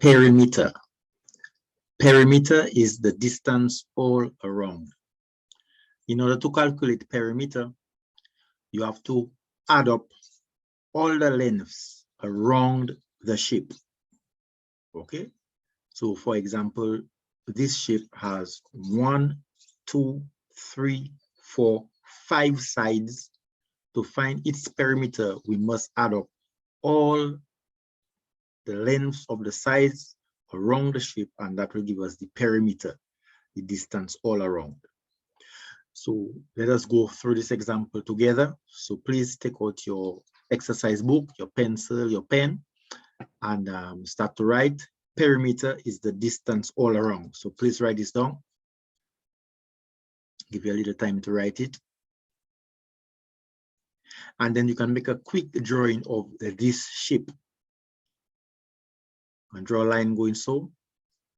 Perimeter. Perimeter is the distance all around. In order to calculate perimeter, you have to add up all the lengths around the ship. Okay, so for example, this ship has 1, 2, 3, 4, 5 sides. To find its perimeter, we must add up all the lengths of the sides around the ship, and that will give us the perimeter, the distance all around. So let us go through this example together. So please take out your exercise book, your pencil, your pen, and start to write. Perimeter is the distance all around. So please write this down. Give you a little time to write it. And then you can make a quick drawing of this ship. And draw a line going so,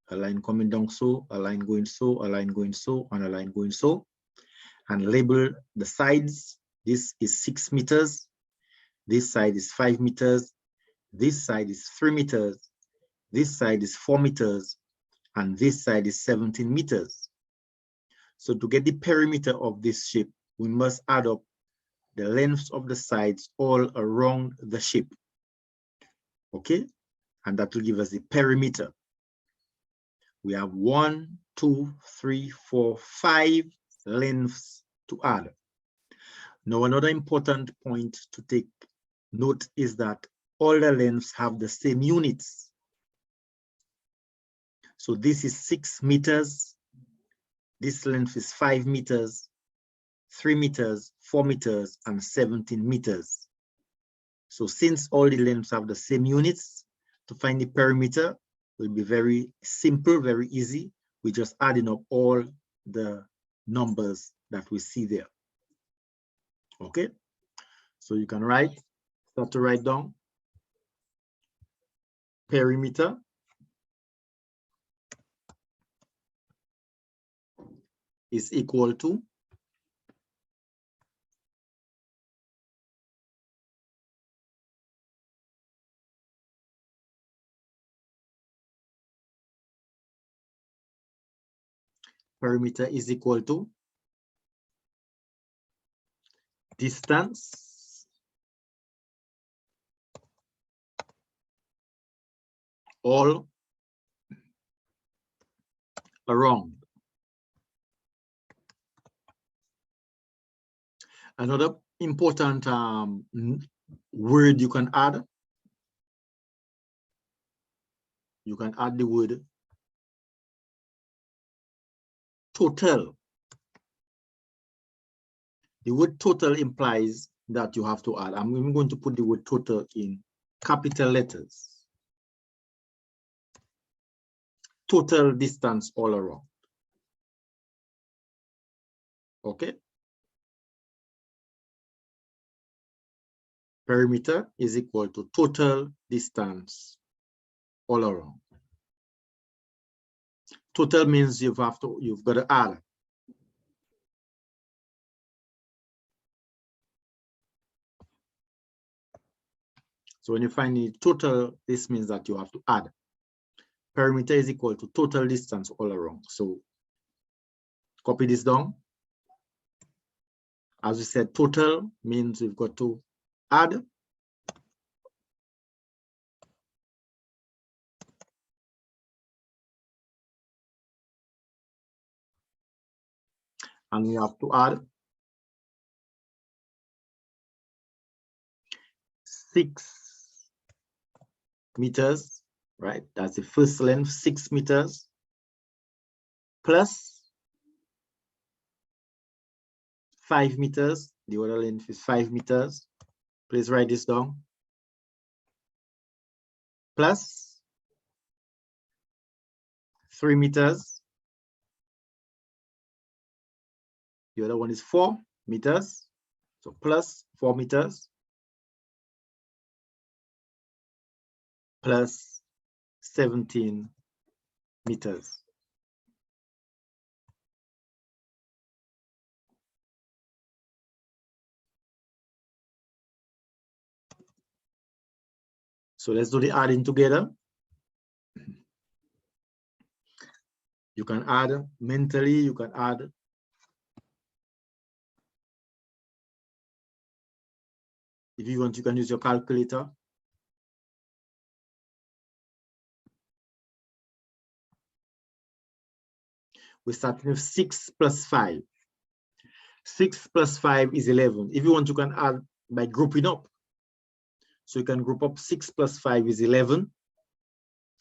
a line coming down so, a line going so, a line going so, and a line going so. And label the sides. This is 6 meters. This side is 5 meters. This side is 3 meters. This side is 4 meters. And this side is 17 meters. So to get the perimeter of this ship, we must add up the lengths of the sides all around the ship. Okay? And that will give us the perimeter. We have 1, 2, 3, 4, 5 lengths to add. Now, another important point to take note is that all the lengths have the same units. So this is 6 meters. This length is 5 meters, 3 meters, 4 meters, and 17 meters. So since all the lengths have the same units, to find the perimeter will be very simple, very easy. We're just adding up all the numbers that we see there. Okay, so you can start to write down. Perimeter is equal to distance all around. Another important word you can add the word total. The word total implies that you have to add. I'm going to put the word total in capital letters. Total distance all around. Okay. Perimeter is equal to total distance all around. Total means you've got to add. So when you find the total, this means that you have to add. Perimeter is equal to total distance all around. So copy this down. As we said, total means we've got to add. And we have to add 6 meters, right? That's the first length, 6 meters, plus 5 meters. The other length is 5 meters. Please write this down. Plus 3 meters. The other one is 4 meters. So plus 4 meters. Plus 17 meters. So let's do the adding together. You can add mentally, you can add. If you want, you can use your calculator. We start with 6 plus 5. 6 plus 5 is 11. If you want, you can add by grouping up. So you can group up 6 plus 5 is 11.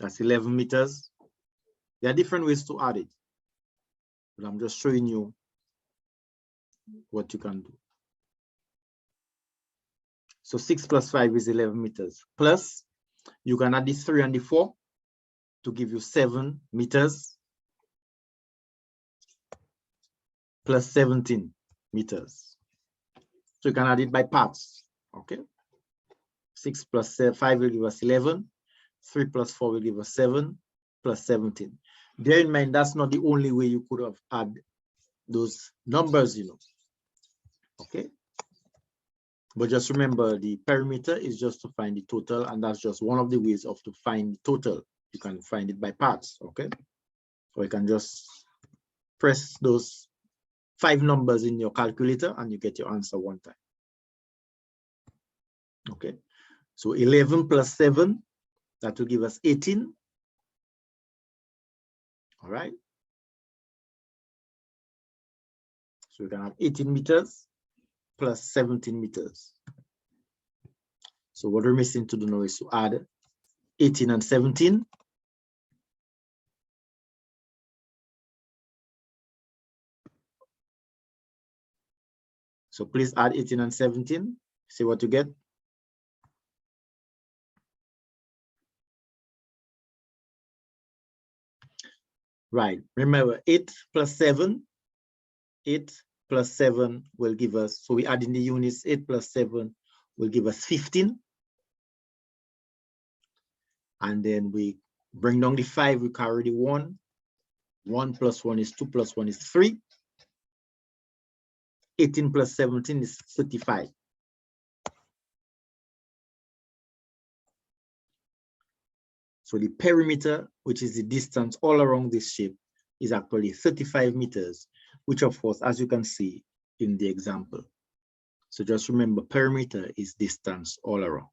That's 11 meters. There are different ways to add it, but I'm just showing you what you can do. So 6 plus 5 is 11 meters. Plus, you can add this 3 and the 4 to give you 7 meters. Plus 17 meters. So you can add it by parts, okay? 6 plus 5 will give us 11. 3 plus 4 will give us 7, plus 17. Bear in mind, that's not the only way you could have added those numbers, you know, okay? But just remember, the perimeter is just to find the total, and that's just one of the ways of to find the total. You can find it by parts, okay? Or you can just press those 5 numbers in your calculator and you get your answer one time. Okay, so 11 plus 7, that will give us 18. All right. So we can have 18 meters plus 17 meters. So what we're missing to do now is to add 18 and 17. So please add 18 and 17. See what you get. Right. Remember, 8 plus 7. 8 plus 7 will give us, so we add in the units, 8 plus 7 will give us 15. And then we bring down the 5, we carry the 1. 1 plus 1 is 2 plus 1 is 3. 18 plus 17 is 35. So the perimeter, which is the distance all around this shape, is actually 35 meters, which of course, as you can see in the example. So just remember, perimeter is distance all around.